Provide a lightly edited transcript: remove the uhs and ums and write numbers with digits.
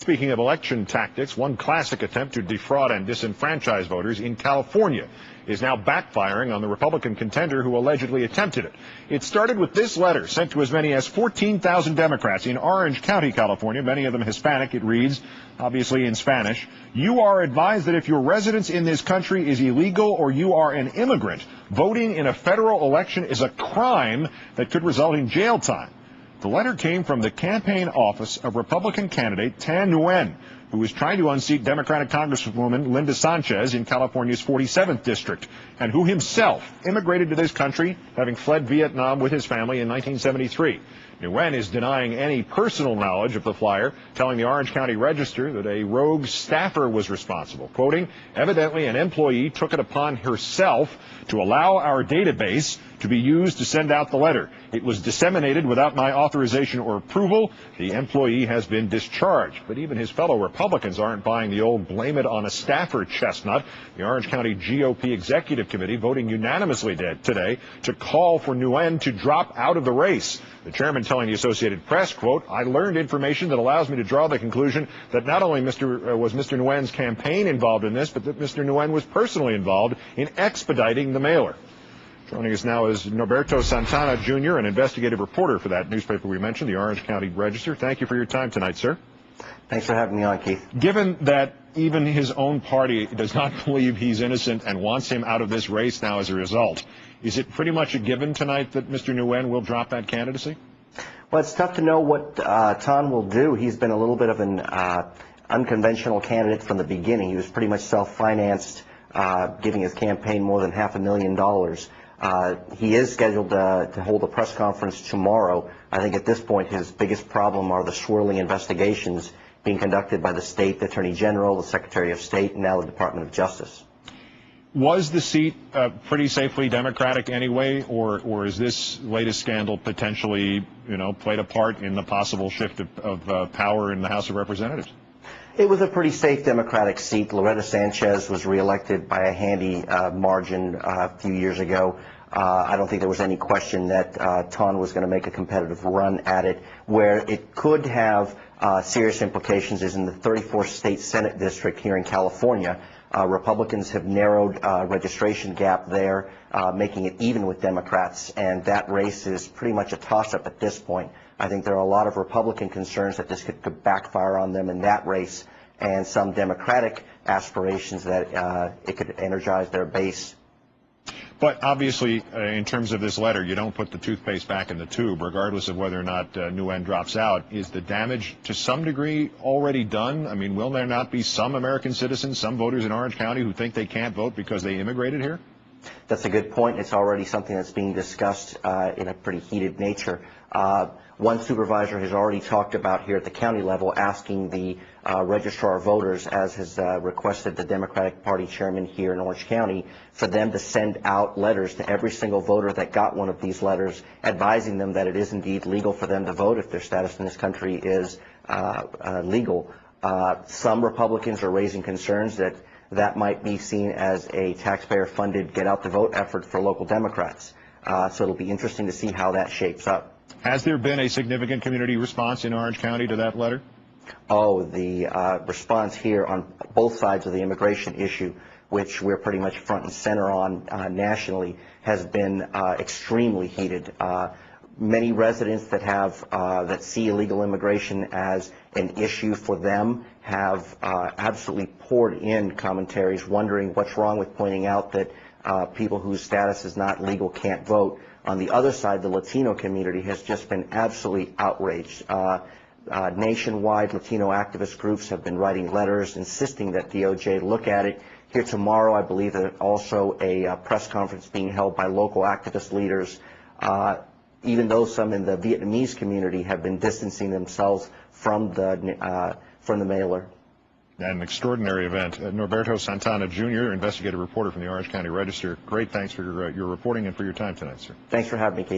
Speaking of election tactics, one classic attempt to defraud and disenfranchise voters in California is now backfiring on the Republican contender who allegedly attempted it. It started with this letter sent to as many as 14,000 Democrats in Orange County, California, many of them Hispanic. It reads, obviously in Spanish, "You are advised that if your residence in this country is illegal or you are an immigrant, voting in a federal election is a crime that could result in jail time." The letter came from the campaign office of Republican candidate Tan Nguyen, who is trying to unseat Democratic Congresswoman Linda Sanchez in California's 47th district, and who himself immigrated to this country, having fled Vietnam with his family in 1973. Nguyen is denying any personal knowledge of the flyer, telling the Orange County Register that a rogue staffer was responsible. Quoting, "Evidently an employee took it upon herself to allow our database to be used to send out the letter. It was disseminated without my authorization or approval. The employee has been discharged." But even his fellow Republicans aren't buying the old blame it on a staffer chestnut. The Orange County GOP Executive Committee voting unanimously today to call for Nguyen to drop out of the race. The chairman telling the Associated Press, quote, "I learned information that allows me to draw the conclusion that not only was Mr. Nguyen's campaign involved in this, but that Mr. Nguyen was personally involved in expediting the mailer." Joining us now is Norberto Santana, Jr., an investigative reporter for that newspaper we mentioned, the Orange County Register. Thank you for your time tonight, sir. Thanks for having me on, Keith. Given that even his own party does not believe he's innocent and wants him out of this race now as a result, is it pretty much a given tonight that Mr. Nguyen will drop that candidacy? Well, it's tough to know what Tan will do. He's been a little bit of an unconventional candidate from the beginning. He was pretty much self-financed, giving his campaign more than $500,000. He is scheduled to hold a press conference tomorrow. I think at this point his biggest problem are the swirling investigations being conducted by the state attorney general, the secretary of state, and now the Department of Justice. Was the seat pretty safely Democratic anyway, or is this latest scandal potentially, played a part in the possible shift of power in the House of Representatives? It was a pretty safe Democratic seat. Loretta Sanchez was reelected by a handy margin a few years ago. I don't think there was any question that Tan was going to make a competitive run at it. Where it could have serious implications is in the 34th State Senate District here in California. Republicans have narrowed registration gap there, making it even with Democrats, and that race is pretty much a toss-up at this point. I think there are a lot of Republican concerns that this could backfire on them in that race, and some Democratic aspirations that it could energize their base. But obviously, in terms of this letter, you don't put the toothpaste back in the tube, regardless of whether or not Nguyen drops out. Is the damage to some degree already done? I mean, will there not be some American citizens, some voters in Orange County who think they can't vote because they immigrated here? That's a good point. It's already something that's being discussed in a pretty heated nature. One supervisor has already talked about here at the county level asking the registrar of voters, as has requested the Democratic Party chairman here in Orange County, for them to send out letters to every single voter that got one of these letters, advising them that it is indeed legal for them to vote if their status in this country is legal. Some Republicans are raising concerns that that might be seen as a taxpayer-funded get-out-the-vote effort for local Democrats. So it'll be interesting to see how that shapes up. Has there been a significant community response in Orange County to that letter? Oh, the response here on both sides of the immigration issue, which we're pretty much front and center on nationally, has been extremely heated. Many residents that see illegal immigration as an issue for them have absolutely poured in commentaries wondering what's wrong with pointing out that people whose status is not legal can't vote. On the other side, the Latino community has just been absolutely outraged. Nationwide, Latino activist groups have been writing letters insisting that DOJ look at it. Here tomorrow, I believe that also a press conference being held by local activist leaders, even though some in the Vietnamese community have been distancing themselves from the mailer. An extraordinary event. Norberto Santana, Jr., investigative reporter from the Orange County Register. Great thanks for your reporting and for your time tonight, sir. Thanks for having me, Keith.